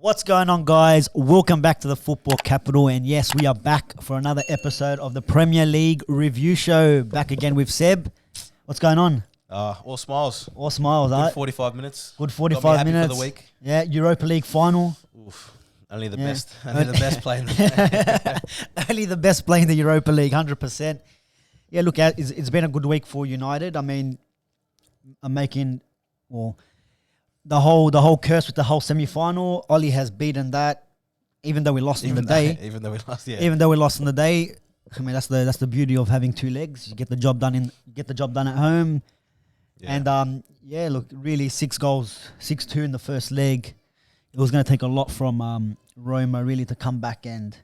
What's going on, guys? Welcome back to the Football Capital. And yes, we are back for another episode of the Premier League Review Show. Back again with Seb. What's going on? All smiles. All smiles, Good 45 minutes. Good 45 minutes. For the week. Yeah, Europa League final. Oof. Only the best. Only the best playing. Only the best playing the Europa League, 100%. Yeah, look, it's been a good week for United. I mean, I'm making, well, the whole curse with the whole semi-final. Oli has beaten that, even though we lost in the day. Even though we lost, yeah. Even though we lost in the day. I mean, that's the beauty of having two legs. You get the job done at home. Yeah. And look, really 6 goals, 6-2 in the first leg. It was going to take a lot from Roma really to come back and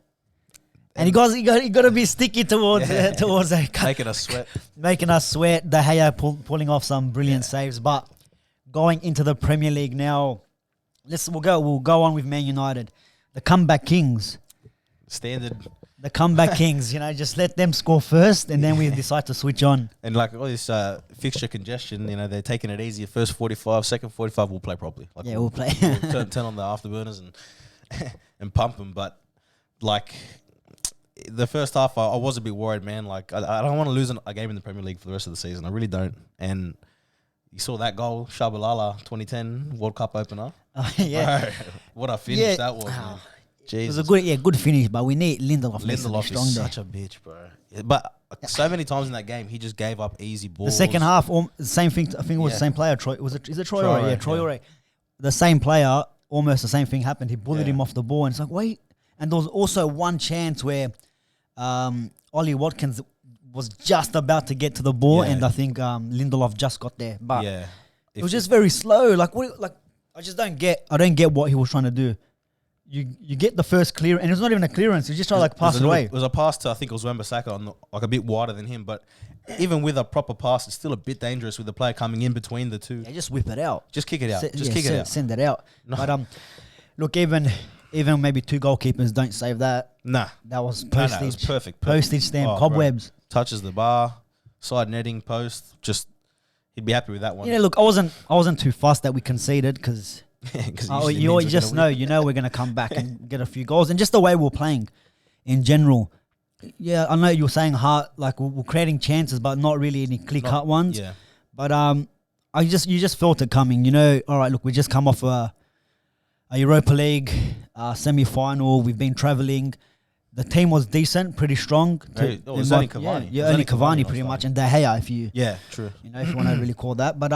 you got to be sticky towards making us sweat. Making us sweat. De Gea pulling off some brilliant saves, but going into the Premier League now, we'll go on with Man United, the comeback kings. Standard. The comeback kings, just let them score first, and then we decide to switch on. And like all this fixture congestion, they're taking it easy. First 45, second 45, we'll play properly. Like we'll play. We'll turn on the afterburners and pump them. But like the first half, I was a bit worried, man. Like I don't want to lose a game in the Premier League for the rest of the season. I really don't. And you saw that goal, Shabalala, 2010 World Cup opener. Yeah. Bro, what a finish that was, man. Jesus. It was a good finish, but we need Lindelof. Lindelof is such a bitch, bro. Yeah, but so many times in that game, he just gave up easy balls. The second half, the same thing. I think it was the same player. Troy, is it Traore? Yeah, Traore. The same player, almost the same thing happened. He bullied him off the ball, and it's like, wait. And there was also one chance where Ollie Watkins was just about to get to the ball, and I think Lindelof just got there. But it was just very slow. I just don't get. I don't get what he was trying to do. You get the first clear, and it's not even a clearance. You just try to pass it away. It was a pass to, I think it was Wan-Bissaka, like a bit wider than him. But even with a proper pass, it's still a bit dangerous with the player coming in between the two. Yeah, just whip it out. Just kick it out. Kick it out. Send it out. No. But look, even maybe 2 goalkeepers don't save that. Nah, that was postage. It was perfect. Postage stamp, cobwebs. Bro. Touches the bar, side netting, post. Just he'd be happy with that one. Yeah, look, I wasn't too fussed that we conceded because. You just know we're going to come back and get a few goals, and just the way we're playing in general. Yeah, I know you were saying hard, like we're creating chances, but not really any clear-cut ones. Yeah. But you just felt it coming. All right, look, we just come off a Europa League semi-final. We've been traveling. The team was decent, pretty strong. It was only Cavani. Yeah, only Cavani pretty much, and De Gea, if you true. If you want to really call that. But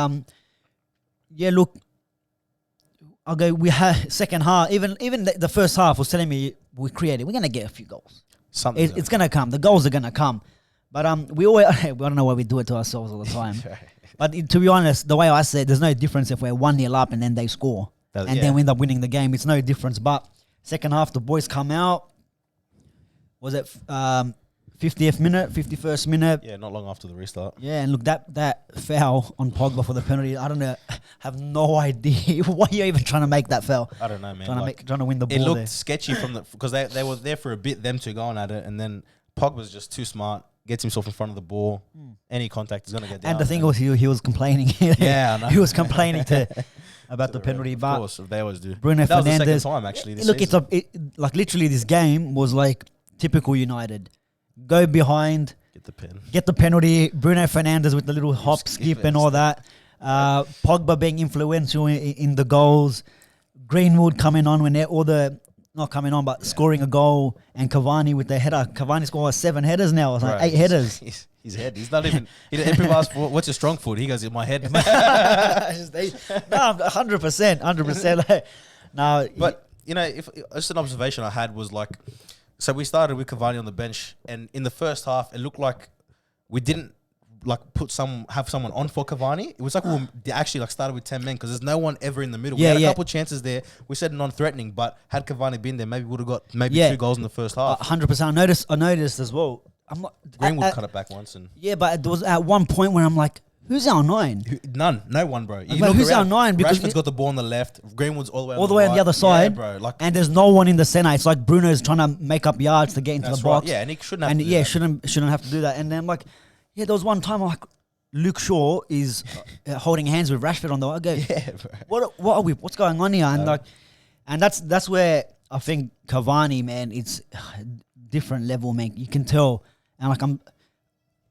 look. Okay, we had second half. Even the first half was telling me we're going to get a few goals. It's going to come. The goals are going to come. But we always, I don't know why we do it to ourselves all the time. But to be honest, the way I say it, there's no difference if we're 1-0 up and then they score. Then we end up winning the game. It's no difference. But second half, the boys come out. Was it 50th minute, 51st minute? Yeah, not long after the restart. Yeah, and look, that foul on Pogba for the penalty, I don't know, have no idea why you're even trying to make that foul. I don't know, man. Trying to win the ball. It looked sketchy because they were there for a bit, them two going at it, and then Pogba's just too smart, gets himself in front of the ball. Any contact is going to get down. And the thing was, he was complaining. Yeah, I know. He was complaining about the penalty. Of course, they always do. Bruno Fernandes. That was the second time, actually, this look, season. Like literally this game was like typical United. Go behind, get the penalty. Bruno Fernandes with the little hop, skip, and all that. Pogba being influential in the goals. Greenwood coming on when scoring a goal, and Cavani with the header. Cavani scored 7 headers now, or like 8 headers. His head. He's not even. People ask, "What's your strong foot?" He goes, "In my head." No, 100%. No, but if just an observation I had was like. So we started with Cavani on the bench, and in the first half, it looked like we didn't have someone on for Cavani. It was like we actually started with 10 men because there's no one ever in the middle. We had a couple chances there. We said non-threatening, but had Cavani been there, maybe we would have got 2 goals in the first half. 100%. I noticed as well. Greenwood cut it back once, but there was at one point where I'm like, who's our 9? None. No one, bro. Who's our 9? Because Rashford's got the ball on the left. Greenwood's all the way on the other side. Yeah, bro. And there's no one in the center. It's like Bruno's trying to make up yards to get into the box. Right. Yeah, and he shouldn't have to do that. shouldn't have to do that. And then there was one time I'm like, Luke Shaw is holding hands with Rashford on the. I go, yeah, bro. What are we? What's going on here? And And that's where I think Cavani, man, it's different level, man. You can tell. And like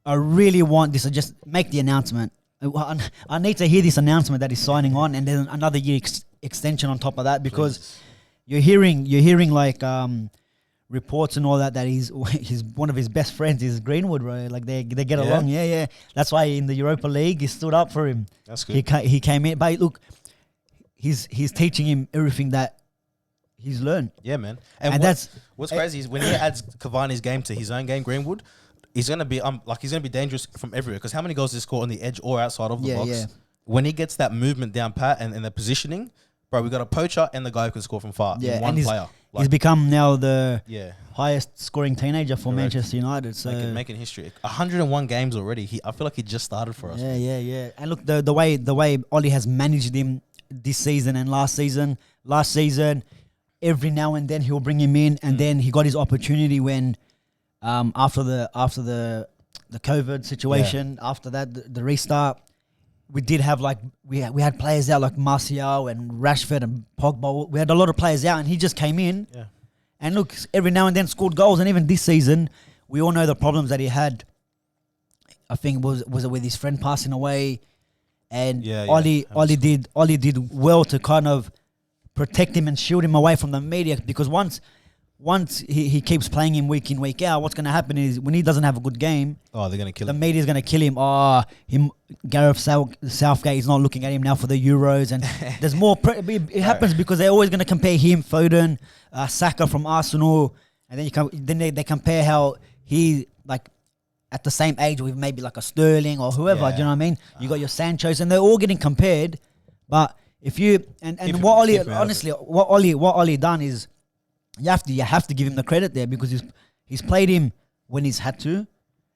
I really want this to just make the announcement. I need to hear this announcement that he's signing on, and then another year extension on top of that, because you're hearing like reports and all that he's one of his best friends is Greenwood, bro. Like they get along. Yeah. That's why in the Europa League he stood up for him. That's good. He came in, but look, he's teaching him everything that he's learned. Yeah, man. And what's crazy is when he adds Cavani's game to his own game, Greenwood, he's gonna be dangerous from everywhere. Because how many goals does he score on the edge or outside of the box? Yeah. When he gets that movement down pat and the positioning, bro, we got a poacher and the guy who can score from far. Yeah, in one player. He's become now the highest scoring teenager for Manchester United. So making history. 101 games already. I feel like he just started for us. Yeah. And look, the way Ollie has managed him this season and last season, every now and then he'll bring him in, and then he got his opportunity when after the COVID situation, after that the restart, we did have we had players out like Martial and Rashford and Pogba. We had a lot of players out, and he just came in. Yeah. And look, every now and then scored goals, and even this season, we all know the problems that he had. I think was it with his friend passing away, and Ollie did well to kind of protect him and shield him away from the media, because once he keeps playing him week in, week out, what's going to happen is when he doesn't have a good game, they're going to kill him. The media's going to kill him. Gareth Southgate is not looking at him now for the Euros, and there's more. It happens because they're always going to compare him, Foden, Saka from Arsenal, and then they compare how he at the same age with maybe like a Sterling or whoever. Do you know what I mean? You got your Sanchos, and they're all getting compared. But if you what Ollie done is, you have to give him the credit there, because he's played him when he's had to,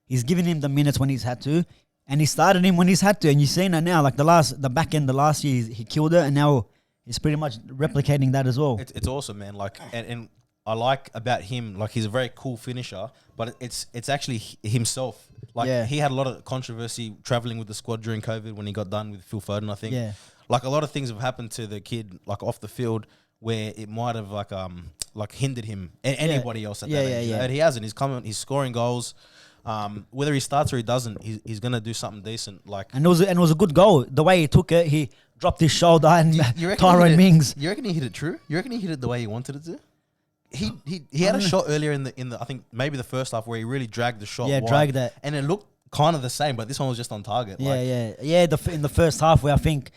he's given him the minutes when he's had to, and he started him when he's had to. And you've seen it now, like the back end, the last year he killed it, and now he's pretty much replicating that as well. It's awesome, man. And I like about him, he's a very cool finisher, but it's actually himself. He had a lot of controversy traveling with the squad during COVID when he got done with Phil Foden, I think. Yeah. A lot of things have happened to the kid, off the field, where it might have hindered him and anybody else at that age. And he hasn't. He's scoring goals. Whether he starts or he doesn't, he's gonna do something decent. And it was a good goal. The way he took it, he dropped his shoulder, and Tyrone Mings. You reckon he hit it true? You reckon he hit it the way he wanted it to? He had a shot earlier in the I think maybe the first half where he really dragged the shot. Yeah, wide, dragged that, and it looked kind of the same, but this one was just on target. In the first half where I think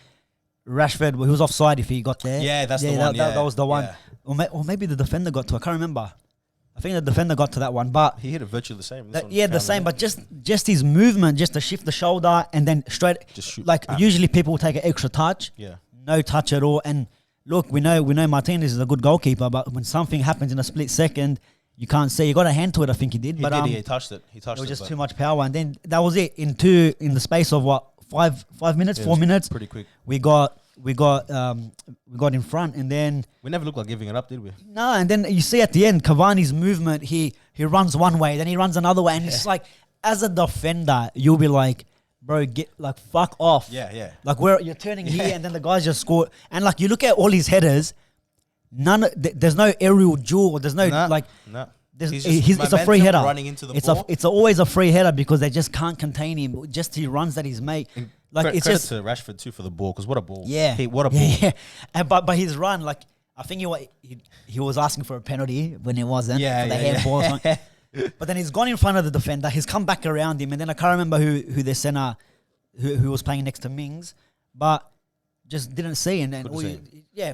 Rashford, he was offside if he got there. Yeah, that's the one. That was the one. Yeah. Or maybe the defender got to it. I can't remember. I think the defender got to that one, but he hit it virtually the same. The same, but just his movement, just to shift the shoulder and then straight. Just shoot. Usually people will take an extra touch. Yeah. No touch at all. And look, we know Martinez is a good goalkeeper, but when something happens in a split second, you can't see. He got a hand to it, I think he did. He touched it. It was just too much power, and then that was it. In the space of 4 minutes. Pretty quick. We got in front, and then we never looked like giving it up, did we? No, and then you see at the end Cavani's movement. He runs one way, then he runs another way, and it's as a defender, you'll be like, bro, get fuck off. Yeah. Where you're turning here, and then the guys just score, and you look at all his headers, there's no aerial duel. There's no No. It's a free header. Running into the ball. It's always a free header because they just can't contain him. Just he runs that he's made. It's just to Rashford too for the ball, because what a ball. Yeah, what a ball. Yeah. And but his run, I think he was asking for a penalty when it wasn't. Yeah, for the handball. But then he's gone in front of the defender. He's come back around him, and then I can't remember who their center who was playing next to Mings, but just didn't see. And then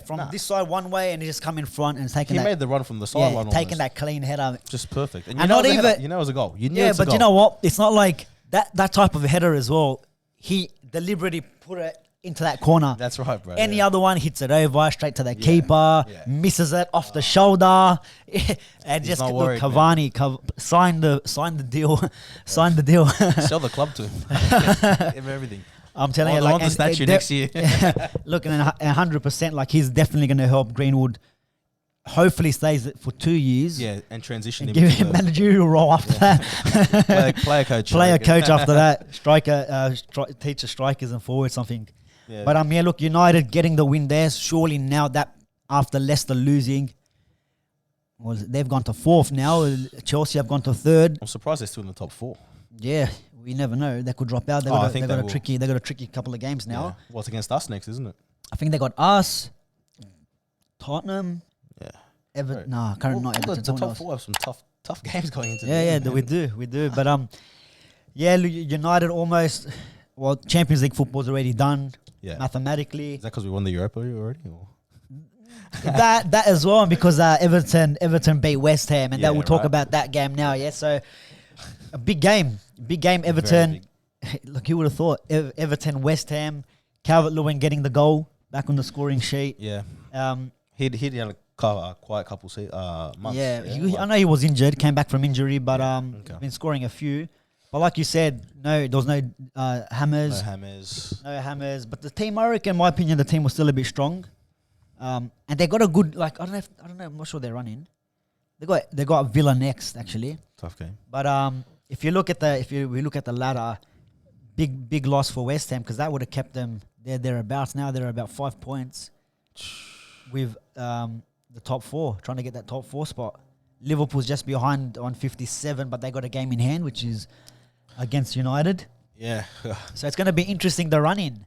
from this side one way, and he just come in front and taking. He made the run from the sideline. Taking that clean header, just perfect. And not even it was a goal. You know what? It's not like that type of a header as well. He deliberately put it into that corner. That's right, bro. Any other one hits it over straight to the keeper, misses it off the shoulder, and just worried, Cavani sign the deal, sign the deal. Sell the club to him. Give everything. I'm telling you, I want the statue next year. Look, 100%, he's definitely going to help Greenwood. Hopefully stays for 2 years. Yeah, and transition him. Give him a managerial role after that. Player coach. Player coach after that. Striker, teacher strikers and forwards, something. Yeah. But look, United getting the win there. Surely now that after Leicester losing. Well, they've gone to fourth now. Chelsea have gone to third. I'm surprised they're still in the top 4. Yeah, we never know. They could drop out. They got a tricky couple of games now. Yeah. Well, it's against us next, isn't it? I think they got us, Tottenham. Yeah. Everton. No, currently not Everton. The top 4 have some tough games going into. We do. But United almost. Well, Champions League football's already done. Yeah. Mathematically. Is that because we won the Europa already? Or? that as well, because Everton beat West Ham, and we'll talk about that game now. Yeah, so a big game, Everton. Look, who would have thought Everton, West Ham, Calvert-Lewin getting the goal back on the scoring sheet. Yeah, he'd had quite a couple months. Yeah, I know he was injured, came back from injury, but been scoring a few. But like you said, there was no hammers. No hammers. But the team, I reckon, in my opinion, the team was still a bit strong. And they got a good, I don't know, I'm not sure they're running. They got Villa next, actually. Tough game. But if we look at the ladder, big loss for West Ham, because that would have kept them thereabouts. Now they're about 5 points with the top 4, trying to get that top 4 spot. Liverpool's just behind on 57, but they got a game in hand, which is against United. Yeah. So it's going to be interesting to run in.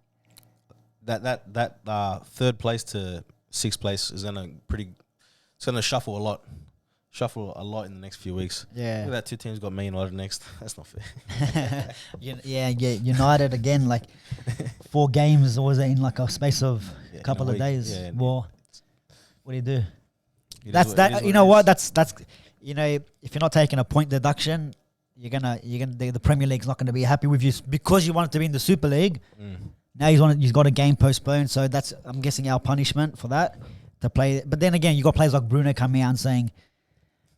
That third place to 6th place is it's gonna shuffle a lot in the next few weeks. Yeah. Look at that 2 teams got Man United next. That's not fair. yeah. United again, like 4 games, or was it in like a space of a couple of days? Yeah, well, what do you do? That's if you're not taking a point deduction, the Premier League's not gonna be happy with you because you want it to be in the Super League. Now he's got a game postponed, so that's, I'm guessing, our punishment for that, to play. But then again, you got players like Bruno coming out and saying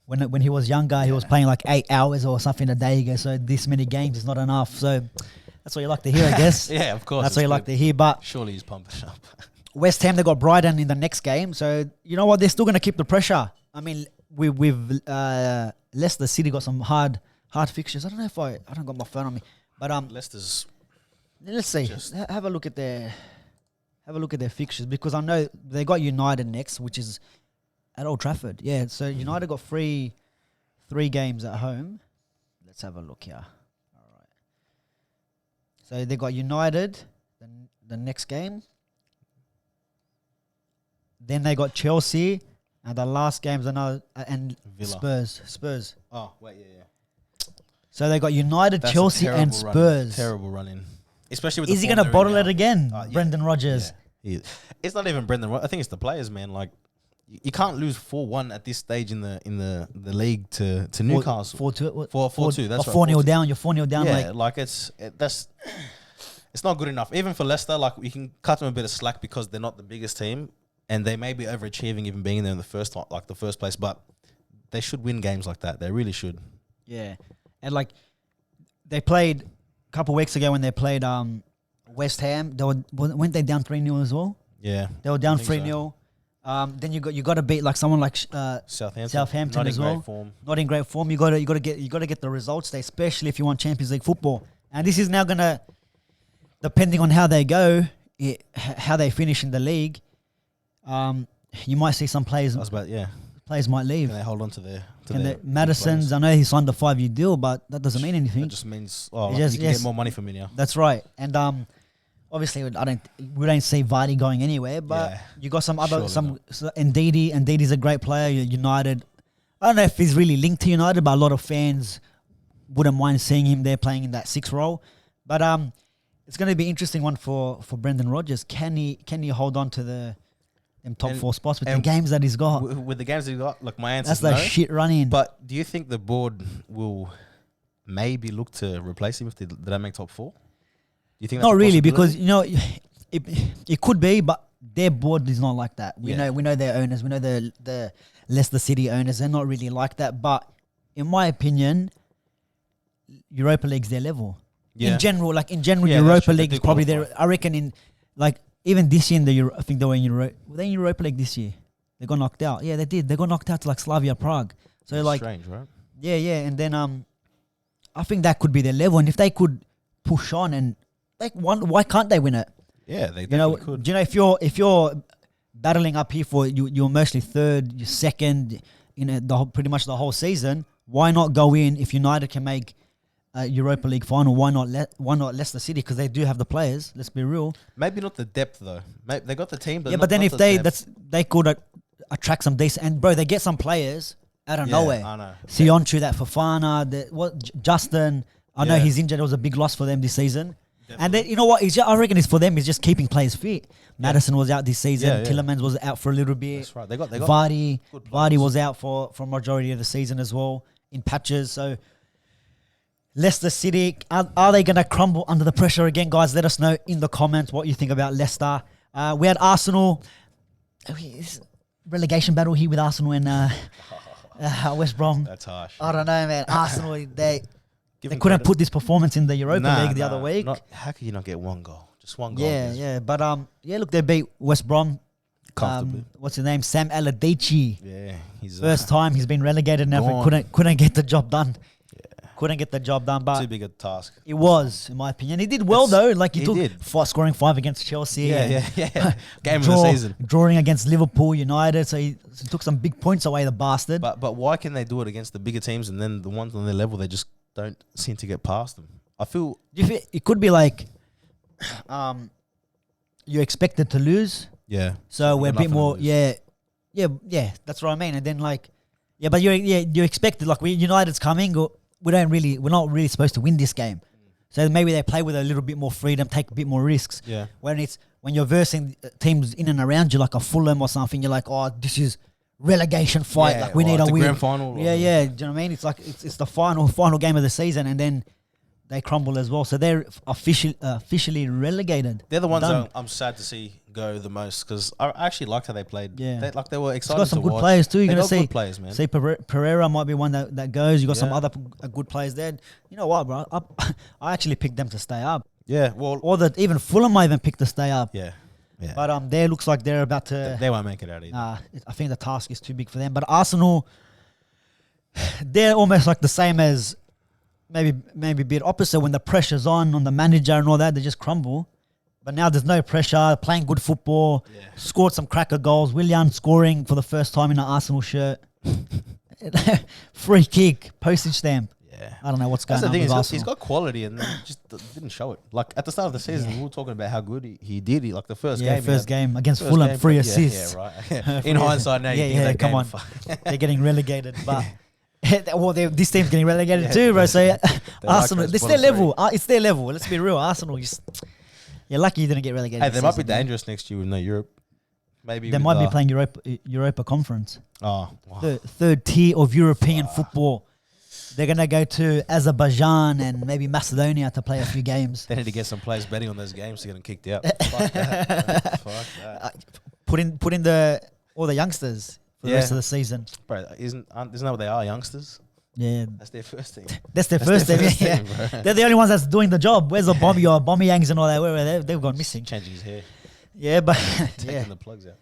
when he was younger, he was playing like 8 hours or something a day ago, so this many games is not enough. So that's what you like to hear, I guess. Yeah, of course. That's what you like to hear. But surely he's pumping up. West Ham, they got Brighton in the next game, so you know what? They're still going to keep the pressure. I mean, with Leicester City got some hard fixtures. I don't know if I don't got my phone on me, but Leicester's. Let's see. Have a look at their fixtures, because I know they got United next, which is at Old Trafford. Yeah, so United got three games at home. Let's have a look here. All right. So they got United the next game. Then they got Chelsea, and the last game's another and Villa. Spurs. Oh wait, yeah. So they got United, Chelsea, and Spurs. Terrible running. Especially with is he going to bottle it again, Brendan Rodgers? Yeah. It's not even Brendan. I think it's the players, man. Like, you can't lose 4-1 at this stage in the league to Newcastle. 4-2. 4-2. That's 4-0 down. You're 4-0 down. Yeah, it's not good enough. Even for Leicester, like, we can cut them a bit of slack because they're not the biggest team, and they may be overachieving even being there in the first place. But they should win games like that. They really should. Yeah, and like they played. Couple weeks ago when they played West Ham, weren't they down 3-0 as well? Yeah, they were down 3-0. So. Then you got to beat like someone like Southampton not as well. Great form. Not in great form. You got to get the results there, especially if you want Champions League football. And this is now gonna, depending on how they go, how they finish in the league, you might see some players. Players might leave. Can they hold on to their Madison's, I know he signed a 5-year deal, but that doesn't mean anything. That just means you can get more money from me now. That's right. And obviously we don't see Vardy going anywhere, but you got some other Ndidi. Ndidi's a great player. United. I don't know if he's really linked to United, but a lot of fans wouldn't mind seeing him there playing in that 6 role. But it's going to be an interesting one for Brendan Rodgers. Can he hold on to them top 4 spots with the games that he's got? With the games that he's got, look, my answer is no. That's shit running. But do you think the board will maybe look to replace him if they don't make top 4? Do you think that's not really, because it could be, but their board is not like that. We know their owners. We know the Leicester City owners. They're not really like that. But in my opinion, Europa League's their level. Yeah. In general, Europa League is probably their. I reckon even this year, I think they were in Europa. Were they in Europa League this year? They got knocked out. Yeah, they did. They got knocked out to like Slavia Prague. So that's strange, right? Yeah. And then I think that could be their level. And if they could push on and why can't they win it? Yeah, they definitely could. Do you know if you're battling up here for you're mostly third, you're second in pretty much the whole season. Why not go in if United can make a Europa League final? Why not Leicester City? Because they do have the players. Let's be real. Maybe not the depth though. Maybe they got the team, but but then if they could attract some decent, and bro, they get some players out of nowhere. I know. Sionchu, that Fofana, Justin. I know he's injured. It was a big loss for them this season. Definitely. And then, you know what? I reckon it's for them. It's just keeping players fit. Madison was out this season. Tillemans was out for a little bit. That's right. They got Vardy was out for majority of the season as well in patches. So Leicester City, are they going to crumble under the pressure again, guys? Let us know in the comments what you think about Leicester. We had Arsenal. Relegation battle here with Arsenal and West Brom. That's harsh. I don't know, man. Arsenal, they couldn't put this performance in the Europa League the other week. How can you not get one goal? Just one goal. Yeah. But look, they beat West Brom comfortably. What's his name? Sam Allardyce. Yeah, he's first time he's been relegated now. Couldn't get the job done. Couldn't get the job done, but too big a task. It was, in my opinion. He did well though. Like he took scoring 5 against Chelsea. Yeah. Game of the season. Drawing against Liverpool, United. So he took some big points away, the bastard. But why can they do it against the bigger teams and then the ones on their level they just don't seem to get past them? I feel it could be like you're expected to lose. Yeah. So we're a bit more. Yeah. That's what I mean. And then but you're expected. Like United's coming. We're not really supposed to win this game. So maybe they play with a little bit more freedom, take a bit more risks. Yeah. When you're versing teams in and around you, like a Fulham or something, you're like, oh, this is relegation fight. Yeah, like we need a win. Grand final. Yeah. Do you know what I mean? It's like it's the final game of the season, and then they crumble as well. So they're officially relegated. They're the ones that I'm sad to see go the most because I actually liked how they played. Yeah. They were excited. It's got some good players too. You're going to see good players, man. See Pereira might be one that goes. You got some other good players there. You know what, bro? I actually picked them to stay up. Yeah. Well, or that even Fulham might even picked to stay up. Yeah. But there looks like they're about to. They won't make it out either. I think the task is too big for them. But Arsenal, they're almost like the same as maybe a bit opposite. When the pressure's on the manager and all that, they just crumble. But now there's no pressure, playing good football, scored some cracker goals. Willian scoring for the first time in an Arsenal shirt. Free kick, postage stamp. Yeah. I don't know what's going on with Arsenal. He's got quality and just didn't show it. Like at the start of the season, we were talking about how good he did. Like the first game against Fulham, 3 assists. Yeah, right. In hindsight now, come on. They're getting relegated, but this team's getting relegated too, bro. So Arsenal, it's their level. It's their level. Let's be real. Arsenal, you're lucky you didn't get relegated. Hey, they might be dangerous next year with no Europe. Maybe they might be playing Europa Conference. Oh, wow. Third tier of European football. They're going to go to Azerbaijan and maybe Macedonia to play a few games. They need to get some players betting on those games to get them kicked out. Fuck that. Fuck that. Put in all the youngsters for the rest of the season. Bro, isn't that what they are, youngsters? Yeah. That's their first team. That's their first team, bro. They're the only ones that's doing the job. Where's the Yangs and all that? Where they've gone missing. Changing his hair. Yeah, but taking the plugs out.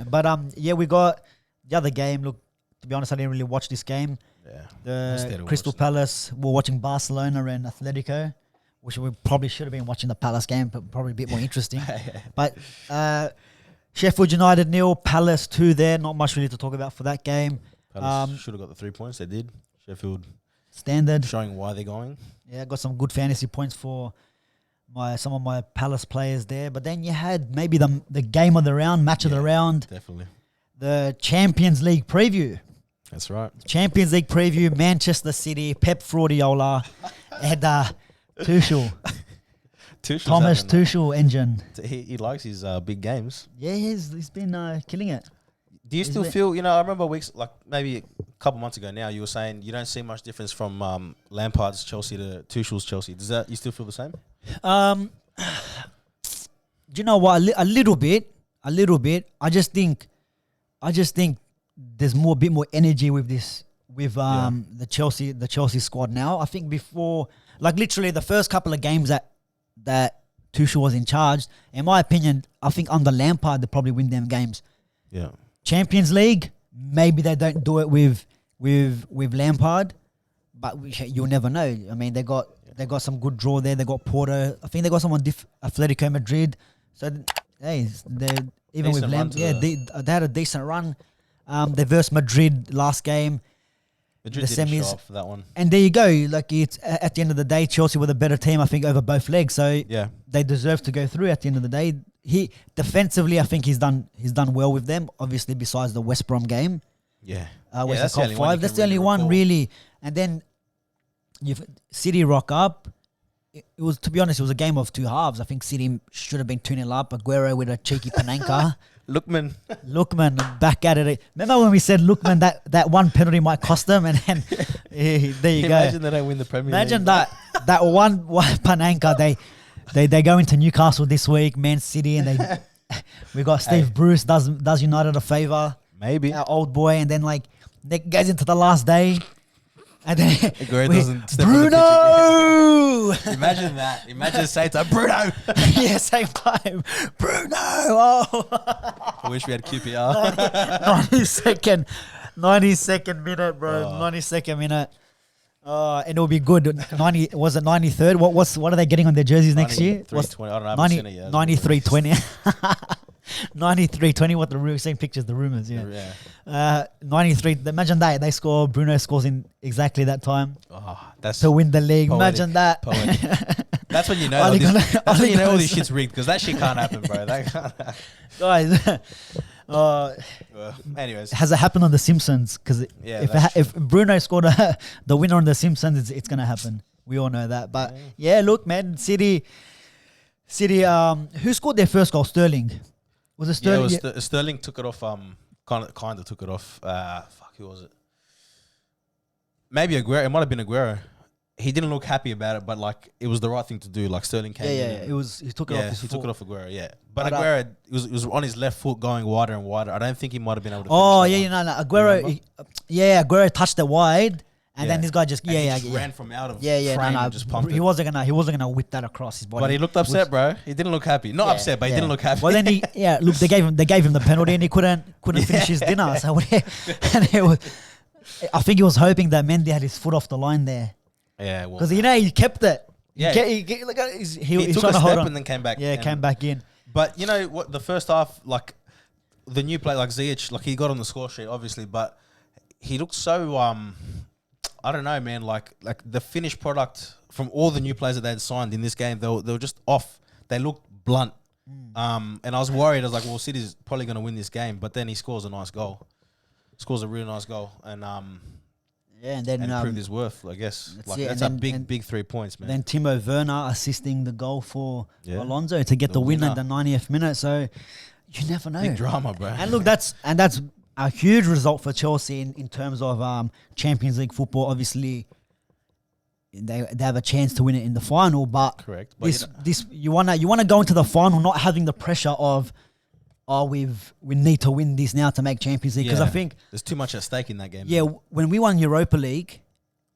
But we got the other game. Look, to be honest, I didn't really watch this game. Yeah. The Crystal Palace. We're watching Barcelona and Atletico, which we probably should have been watching the Palace game, but probably a bit more interesting. But Sheffield United 0, Palace 2 there. Not much really to talk about for that game. Palace should have got the 3 points. They did. Sheffield standard, showing why they're going. Yeah, got some good fantasy points for some of my Palace players there. But then you had maybe the game of the round, match of the round. Definitely. The Champions League preview. That's right. Champions League preview, Manchester City, Pep Guardiola, and Tuchel. Thomas Tuchel engine. He likes his big games. Yeah, he's been killing it. Do you still feel, I remember weeks, like maybe a couple months ago now, you were saying you don't see much difference from Lampard's Chelsea to Tuchel's Chelsea. You still feel the same? Do you know what? A little bit. I just think there's a bit more energy with the Chelsea squad now. I think before, like literally the first couple of games that Tuchel was in charge, in my opinion, I think under Lampard they probably win them games. Yeah. Champions League, maybe they don't do it with Lampard, but you'll never know. I mean, they got some good draw there. They got Porto. I think they got someone Atletico Madrid. So hey, even Decent with run Lam. to Yeah, the- they had a decent run. They versed Madrid last game. Madrid The didn't semis. show off for that one. And there you go. Like it's at the end of the day, Chelsea were the better team, I think, over both legs. So Yeah. they deserve to go through. At the end of the day, he defensively, I think he's done well with them. Obviously, besides the West Brom game, Yeah. West that's the Ham only one 5. you That's can the only really one recall. really. And then you've City rock up. It was, to be honest, it was a game of two halves. I think City should have been 2-0 up. Aguero with a cheeky Panenka. Lookman. Lookman back at it. Remember when we said Lookman that one penalty might cost them, and then there you go. Imagine they don't win the Premier Imagine League. that one Panenka. They go into Newcastle this week, Man City, and we got Steve Bruce does United a favor. Maybe. Our old boy, and then like Nick goes into the last day, and then Aguero doesn't step on the Bruno. Imagine that. Imagine saying to Bruno. Yeah, same time. Bruno. Oh. I wish we had QPR. 92nd minute, bro. 92nd minute. And it'll be good. 93rd? What are they getting on their jerseys next year? 93-20. I don't know. I haven't seen it yet. 93-20. 93-20. What the same pictures, the rumors. Yeah. 93. Imagine that they score. Bruno scores in exactly that time That's to win the league. poetic, Imagine that. poetic. That's when you know. All this shit's rigged because that shit can't happen, bro. That can't happen. Guys. Anyways, Has it happened on The Simpsons? Because if Bruno scored the winner on The Simpsons, it's gonna happen. We all know that. But yeah, look, man, City. Who scored their first goal? Sterling. Was it Sterling? Yeah, it was Sterling took it off. Kind of took it off. Who was it? Maybe Aguero. It might have been Aguero. He didn't look happy about it, but like it was the right thing to do. Like Sterling came in. It was. He took it off. He took it off Aguero. Yeah, but Aguero it was on his left foot going wider and wider. I don't think he might have been able to. Aguero. Aguero touched it wide, and then this guy just ran from out of frame and just pumped he it. wasn't gonna whip that across his body. But he looked upset, bro. He didn't look happy. Not upset, but he didn't look happy. Well, then look, they gave him the penalty, and he couldn't finish his dinner. So I think he was hoping that Mendy had his foot off the line there. Yeah, well, because he kept it. Yeah, he took a step and then came back. Yeah, came back in. But you know what? The first half, like the new player, like Ziyech, like he got on the score sheet, obviously, but he looked so I don't know, man. Like the finished product from all the new players that they had signed in this game, they were just off. They looked blunt. And I was worried. I was like, well, City's probably going to win this game. But then he scores a nice goal. Scores a really nice goal, and and then proved his worth. I guess that's a big 3 points, man. Then Timo Werner assisting the goal for Alonso to get the win at the 90th minute. So you never know. Big drama, bro. And look, that's a huge result for Chelsea in terms of Champions League football. Obviously, they have a chance to win it in the final, but correct. But you wanna go into the final not having the pressure of we need to win this now to make Champions League, because I think there's too much at stake in that game. Yeah, when we won Europa League,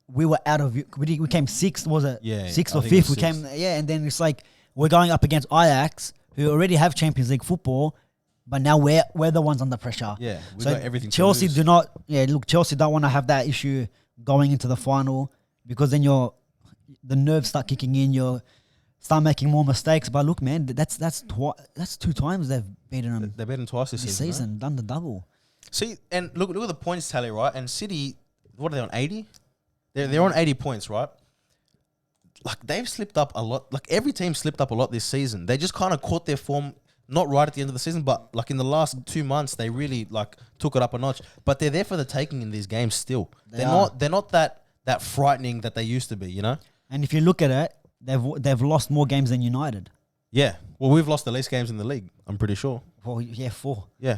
we were out of we came sixth, was it? Yeah, sixth or fifth. We came and then it's like we're going up against Ajax, who already have Champions League football. But now we're the ones under pressure. Yeah, we've got everything Chelsea to lose. do not. Yeah, look, Chelsea don't want to have that issue going into the final, because then the nerves start kicking in. You start making more mistakes. But look, man, that's 2 times they've beaten them. They've beaten twice this season. Right? Done the double. See, and look at the points tally, right? And City, what are they on? 80? They're on 80 points, right? Like they've slipped up a lot. Like every team slipped up a lot this season. They just kind of caught their form. Not right at the end of the season, but like in the last 2 months, they really like took it up a notch. But they're there for the taking in these games still. They're not that frightening that they used to be, you know. And if you look at it, they've lost more games than United. Yeah, well, we've lost the least games in the league. I'm pretty sure. Well, yeah, 4. Yeah.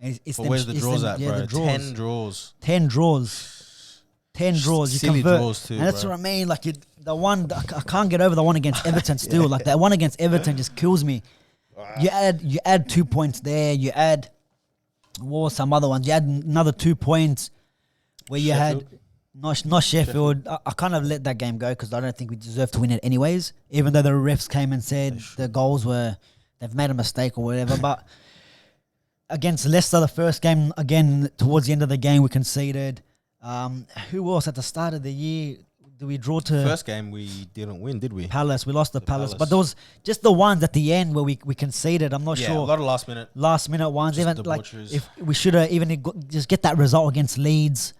But where's the draws at, bro? The draws. 10 draws. 10 draws. 10 draws. Silly you convert, draws too, and that's bro. what I mean. Like I can't get over the one against Everton still. Like that one against Everton just kills me. You add 2 points there. You add some other ones. You add another 2 points where you Sheffield. had not Sheffield. I kind of let that game go because I don't think we deserve to win it anyways. Even though the refs came and said the goals they've made a mistake or whatever. But against Leicester, the first game, again towards the end of the game, we conceded. Who else at the start of the year? did we draw to First game we didn't win, did we? Palace? We lost to Palace. But there was just the ones at the end where we conceded. I'm not sure. Yeah, a lot of last minute ones. just Even like debaucheries. if we should have even just get that result against Leeds,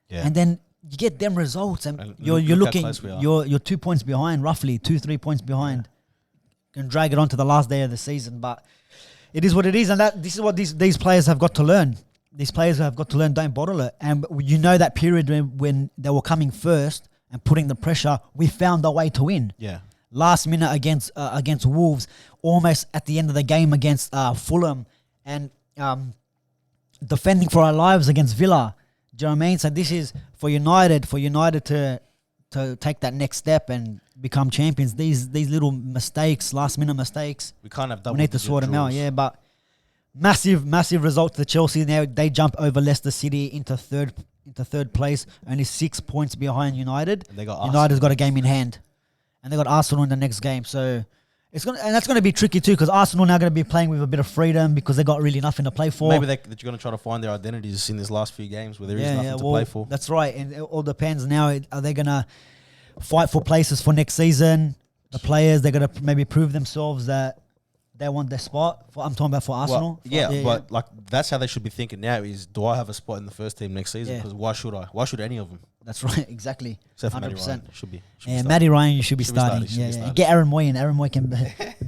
and then you get them results, and you're looking you're 2 points behind, roughly 2-3 points behind, and drag it on to the last day of the season. But it is what it is, and this is what these players have got to learn. These players have got to learn, don't bottle it. And you know that period when they were coming first and putting the pressure, we found a way to win. Yeah. Last minute against Wolves, almost at the end of the game against Fulham, and defending for our lives against Villa. Do you know what I mean? So this is for United to take that next step and become champions. These little mistakes, last minute mistakes, we can't have we need to sort them out. Yeah, but massive result to Chelsea. Now they jump over Leicester City into third place, only 6 points behind United. And they got United's got a game in hand, and they got Arsenal in the next game. So that's going to be tricky too, because Arsenal now going to be playing with a bit of freedom because they got really nothing to play for. Maybe they're going to try to find their identities in these last few games where there is nothing to play for. That's right, and it all depends now. Are they going to fight for places for next season? The players, they're going to maybe prove themselves that they want their spot. I'm talking about for Arsenal. But like that's how they should be thinking now is, do I have a spot in the first team next season? Because why should I? Why should any of them? That's right, exactly. Except for Matty Ryan. Should be Matty Ryan, you should be starting. Get Aaron Moy in. Aaron Moy can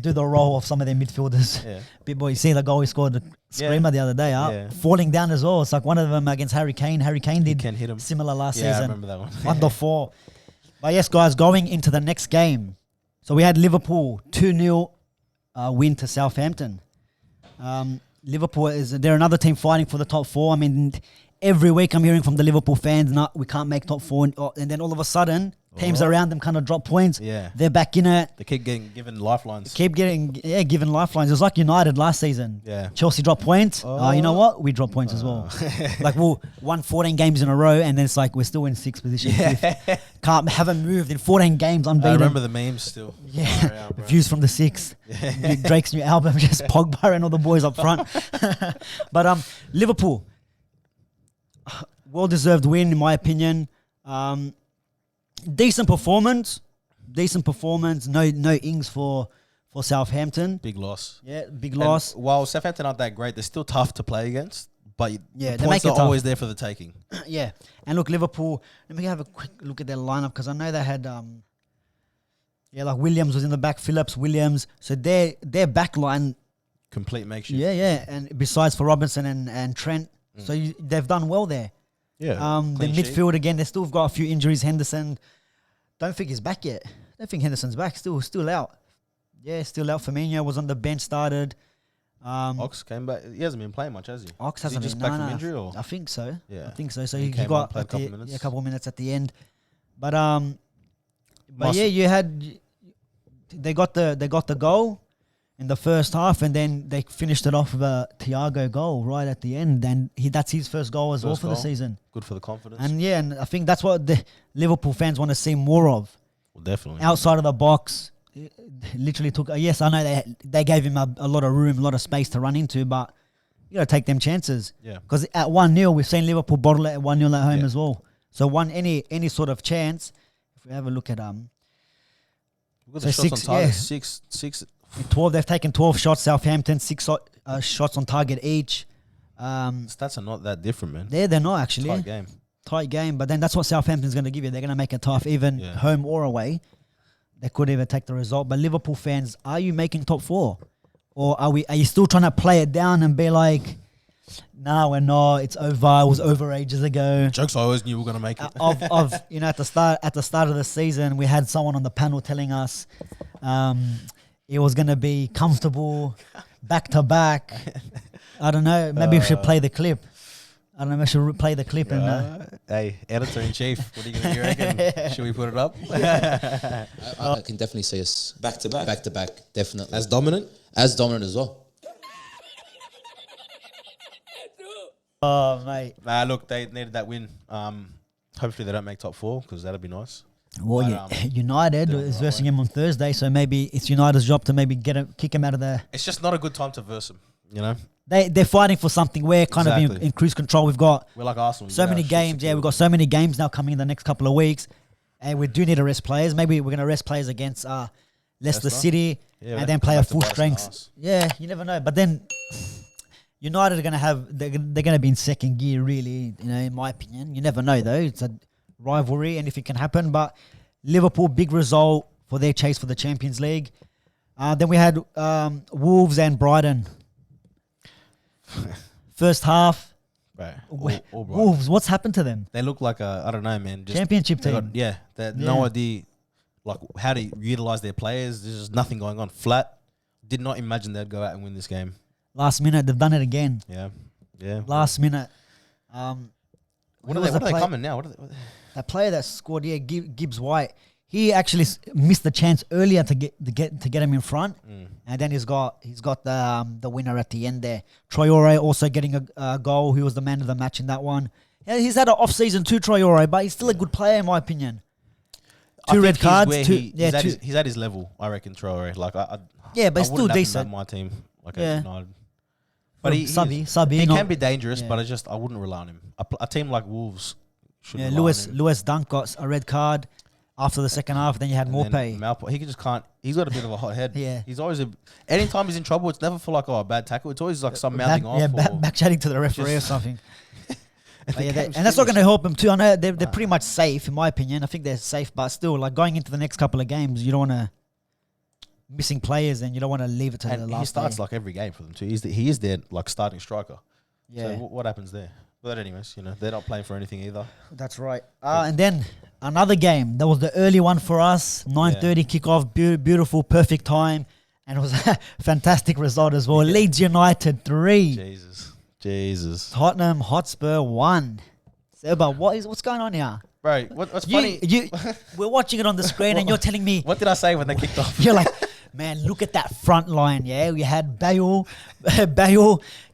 do the role of some of their midfielders. Yeah. Big boy, you see the goal he scored, the screamer the other day, falling down as well. It's like one of them against Harry Kane. Harry Kane did hit him. Similar last season. Yeah, I remember that one. Under 4. But yes, guys, going into the next game. So we had Liverpool 2-0 win to Southampton. Liverpool they're another team fighting for the top 4. I mean, every week I'm hearing from the Liverpool fans, we can't make top 4, and then all of a sudden teams around them kind of drop points. Yeah, they're back in it. They keep getting given lifelines. Given lifelines. It was like United last season. Yeah, Chelsea dropped points. You know what? We dropped points as well. Like we'll won 14 games in a row, and then it's like we're still in 6th position. Haven't moved in 14 games, unbeaten. I remember the memes still. Yeah, views from the 6th. Drake's new album, just Pogba and all the boys up front. But Liverpool, well-deserved win in my opinion. Decent performance. No ings for Southampton. Big loss. Yeah, big loss. While Southampton aren't that great, they're still tough to play against. But the points are always there for the taking. Yeah, and look, Liverpool. Let me have a quick look at their lineup because I know they had like Williams was in the back, Phillips, Williams. So their back line complete makeshift. Yeah, and besides for Robinson and Trent, so they've done well there. Yeah. The midfield again, they still got a few injuries. Henderson, don't think he's back yet. Don't think Henderson's back. Still out. Yeah, still out. Firmino was on the bench, started. Ox came back. He hasn't been playing much, has he? Ox hasn't been back from injury, or? I think so. Yeah, I think so. So he got played a couple minutes. A couple of minutes at the end, but you had they got the goal in the first half, and then they finished it off with a Thiago goal right at the end. And that's his first goal as well for the season. Good for the confidence. And I think that's what the Liverpool fans want to see more of. Well, definitely outside of the box. Literally took. Yes, I know they gave him a lot of room, a lot of space to run into, but you got to take them chances. Yeah. Because at 1-0, we've seen Liverpool bottle it at 1-0 at home as well. So any sort of chance. If we have a look at Look at the shots on target. 6. 12. They've taken 12 shots. Southampton 6 shots on target each. Stats are not that different, man. They're not actually. Tight game. But then that's what Southampton's going to give you. They're going to make it tough, even home or away. They could even take the result. But Liverpool fans, are you making top 4? Or are you still trying to play it down and be like, nah, we're not. It's over. It was over ages ago. Jokes, I always knew we were going to make it. At the start of the season, we had someone on the panel telling us it was going to be comfortable, back to back. I don't know. Maybe we should play the clip. I don't know. I should play the clip hey, editor-in-chief, what are you going to reckon? Should we put it up? I can definitely say it's back to back. Back to back, definitely. As dominant? As dominant as well. Oh, mate. Nah, look, they needed that win. Hopefully they don't make top 4 because that'd be nice. Well, United is versing him on Thursday, so maybe it's United's job to maybe kick him out of there. It's just not a good time to verse him, you know? They're fighting for something. We're kind of in cruise control. We're like Arsenal. So many games. Yeah, we've got so many games now coming in the next couple of weeks. and we do need to rest players. Maybe we're going to rest players against Leicester City and then play a full strength. Yeah, you never know. But then United are going to they're going to be in second gear, really, in my opinion. You never know, though. It's a rivalry, and if it can happen. But Liverpool, big result for their chase for the Champions League. Then we had Wolves and Brighton. First half. Right. All Wolves, what's happened to them? They look like I don't know, man. Just championship team. They had no idea like how to utilize their players. There's just nothing going on. Flat. Did not imagine they'd go out and win this game. Last minute, they've done it again. Yeah. Last minute. What are they coming now? That player that scored, Gibbs White. He actually missed the chance earlier to get him in front, and then he's got the winner at the end there. Traore also getting a goal. He was the man of the match in that one. Yeah, he's had an off season too, Traore, but he's still a good player in my opinion. Two red cards. He's at his level, I reckon. Traore, but he's still decent. My team, United. But he can be dangerous, but I wouldn't rely on him. A team like Wolves should. Yeah, Lewis Dunk got a red card after the second half. Then you had Maupay. He just can't. He's got a bit of a hot head. Yeah, he's always anytime he's in trouble, it's never for like a bad tackle. It's always like some mouthing off. Yeah, back chatting to the referee or something. And that's not going to help him too. I know they're pretty much safe in my opinion. I think they're safe, but still, like going into the next couple of games, you don't want to missing players, and you don't want to leave it to the last. He starts like every game for them too. He is their like starting striker. Yeah. So what happens there? But anyways, they're not playing for anything either. That's right. And then another game. That was the early one for us. 9:30 kickoff. Beautiful, perfect time, and it was a fantastic result as well. Yeah. Leeds United 3. Jesus. Tottenham Hotspur 1. Seba, what's going on here? Bro, what's funny? We're watching it on the screen, and you're telling me. What did I say when they kicked off? You're like, man, look at that front line. Yeah, we had Bale,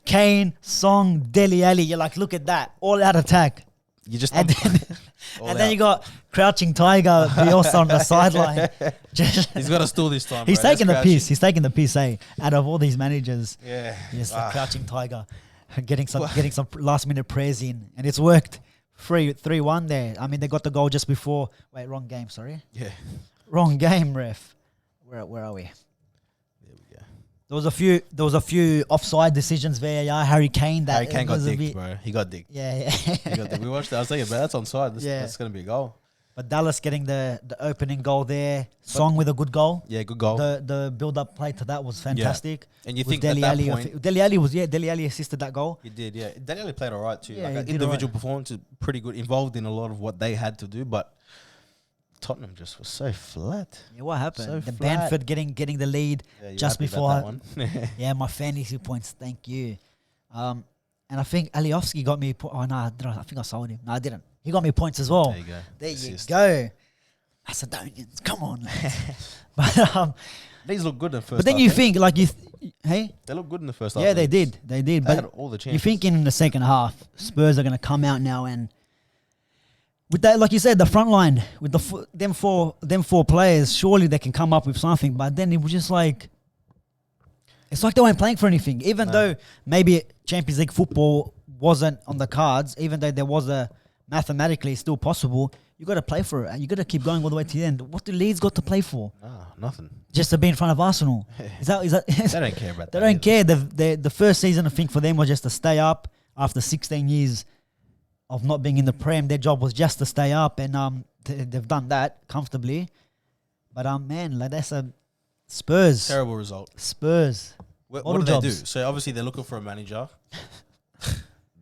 Kane, Song, Dele Alli. You're like, look at that, all out attack. You just and then you got Crouching Tiger, Bielsa on the sideline. He's got a stool this time. He's taking the piss. He's taking the piss. Out of all these managers, yes, the Crouching Tiger, getting some last minute prayers in, and it's worked. 3-1 there. I mean, they got the goal just before. Wait, wrong game. Sorry. Yeah, wrong game, ref. Where are we? There we go. There was a few offside decisions. VAR. Harry Kane got dicked, bro. He got dicked. Yeah. He got dicked. We watched that. I was thinking, that's onside. That's going to be a goal. But Dallas getting the opening goal there. Song with a good goal. Yeah, good goal. The build-up play to that was fantastic. Yeah. And you think Dele Alli assisted that goal. He did, yeah. Dele Alli played all right too. Yeah, like individual performance is pretty good, involved in a lot of what they had to do, but Tottenham just was so flat. Yeah, what happened? Bamford getting the lead just before that one. Yeah, my fantasy points. Thank you. And I think Alioski got me. I think I sold him. No, I didn't. He got me points as well. There you go. Macedonians, come on. But these look good in the first. But then you think they look good in the first half. Yeah, they did. They but had all the chances. You're thinking in the second half, Spurs are going to come out now and with that, like you said, the front line with them four players, surely they can come up with something. But then it was just like. It's like they weren't playing for anything, even though maybe Champions League football wasn't on the cards, even though there was mathematically still possible, you got to play for it. You got to keep going all the way to the end. What do Leeds got to play for? Nothing. Just to be in front of Arsenal. Is that? They don't care about that. They don't care. The first season, I think, for them was just to stay up after 16 years of not being in the Prem. Their job was just to stay up, and they've done that comfortably. But man, like that's a Spurs. Terrible result. Spurs. What do they do? So obviously they're looking for a manager.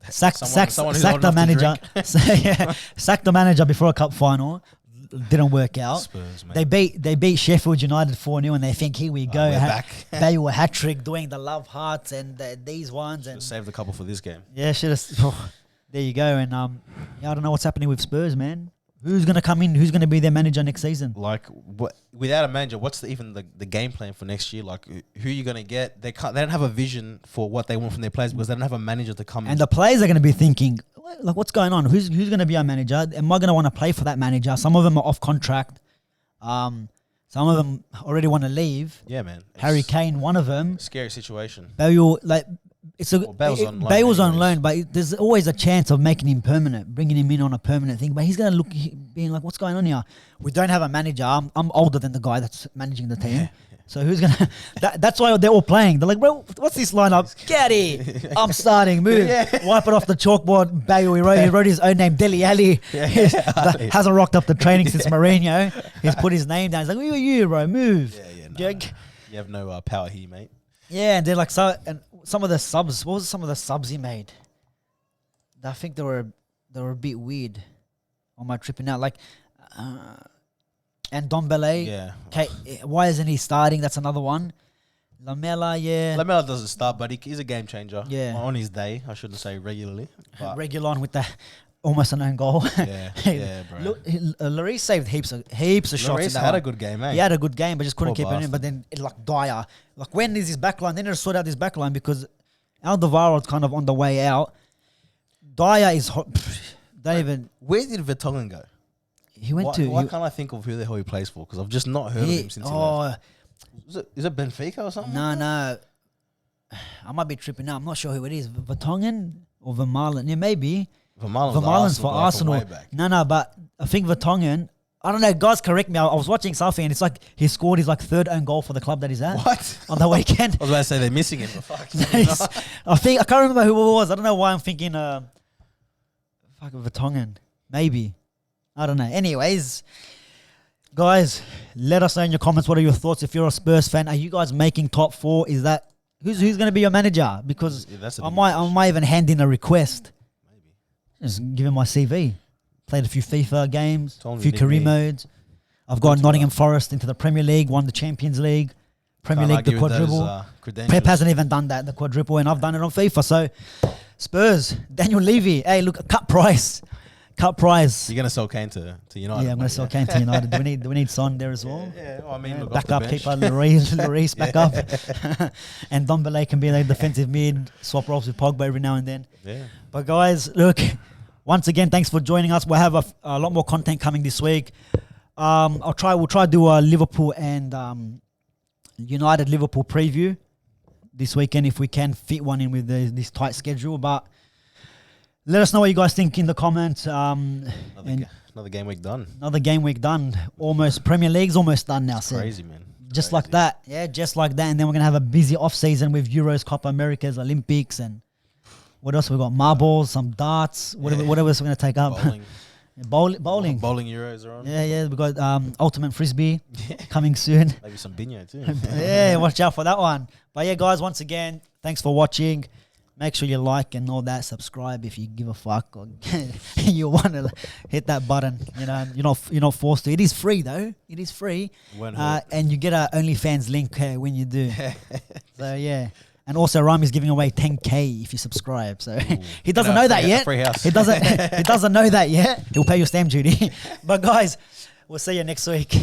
Sack the manager. Sack the manager before a cup final. Didn't work out. Spurs, mate. They beat Sheffield United 4-0 and they think, here we go. We're back. Bale a hat trick doing the love hearts and these ones. And saved a couple for this game. Yeah, should have. There you go. And I don't know what's happening with Spurs, man. Who's going to come in? Who's going to be their manager next season? Like, without a manager, what's the game plan for next year? Like, who are you going to get? They don't have a vision for what they want from their players because they don't have a manager to come in. And the players are going to be thinking, like, what's going on? Who's going to be our manager? Am I going to want to play for that manager? Some of them are off contract. Some of them already want to leave. Yeah, man. Harry Kane, one of them. Scary situation. Bale, Bale's on loan, but there's always a chance of making him permanent, bringing him in on a permanent thing. But he's gonna look, being like, "What's going on here? We don't have a manager. I'm older than the guy that's managing the team." So who's gonna? That's why they're all playing. They're like, "Bro, what's this lineup? Getty, I'm starting. Move, wipe it off the chalkboard." Bale, he wrote his own name, Dele Alli. Hasn't rocked up the training since Mourinho. He's put his name down. He's like, "Who are you, bro? Move." You have no power here, mate. Yeah, and they're like, and some of the subs. What was some of the subs he made? I think they were a bit weird on my tripping out. Like, and Dombele. Yeah. Okay, why isn't he starting? That's another one. Lamela, yeah. Lamela doesn't start, but he's a game changer. Yeah. On his day, I shouldn't say regularly. Regular on with the almost an own goal. Yeah, bro. Lloris saved heaps of shots. Lloris had a good game, eh? He had a good game, but just couldn't keep it in. But then, Dyer. Like, when is his backline? They need to sort out his backline because Alderweireld's kind of on the way out. Dyer is hot. Where did Vertonghen go? He went Why can't I think of who the hell he plays for? Because I've just not heard of him since he left. Is it Benfica or something? No. I might be tripping now. I'm not sure who it is. Vertonghen or Vermaelen? Yeah, maybe. Vermaelen's for Arsenal. No, but I think Vertonghen. I don't know. Guys, correct me. I was watching something, and it's like he scored his third own goal for the club that he's at. What? On the weekend. I was about to say they're missing him. For fuck's sake. I can't remember who it was. I don't know why I'm thinking. Vertonghen. Maybe. I don't know. Anyways, guys, let us know in your comments what are your thoughts. If you're a Spurs fan, are you guys making top 4? Is that who's going to be your manager? Because I might even hand in a request. Maybe. Just give him my CV. Played a few FIFA games, a few career modes. I've got Nottingham Forest into the Premier League, won the Champions League, Premier League, the quadruple. Pep hasn't even done that, the quadruple, and I've done it on FIFA. So, Spurs, Daniel Levy. Hey, look, cut price. You're going to sell Kane to United. Yeah, I'm going to sell Kane to United. Do we need Son there as well? Yeah. Well, I mean, backup keeper, Lloris back up. And Dombele can be like defensive mid, swap roles with Pogba every now and then. Yeah. But guys, look, once again, thanks for joining us. We'll have a lot more content coming this week. We'll try to do a Liverpool and United Liverpool preview this weekend if we can fit one in with this tight schedule. But let us know what you guys think in the comments. Another game week done. Another game week done. Almost Premier League's almost done now. Crazy, man. Just like that. Yeah, just like that. And then we're going to have a busy off-season with Euros, Copa Americas, Olympics, and what else? We got marbles, some darts. What else we're going to take up? Bowling. Bowling Euros are on. Yeah. We got Ultimate Frisbee coming soon. Maybe some bingo too. Yeah, watch out for that one. But yeah, guys, once again, thanks for watching. Make sure you like and all that. Subscribe if you give a fuck or you want to hit that button. You know, you're not forced to. It is free though. It is free, and you get our OnlyFans link when you do. So yeah. And also, Rami is giving away 10K if you subscribe. So he doesn't know that yet. Free house. He doesn't know that yet. He'll pay your stamp duty. But guys, we'll see you next week.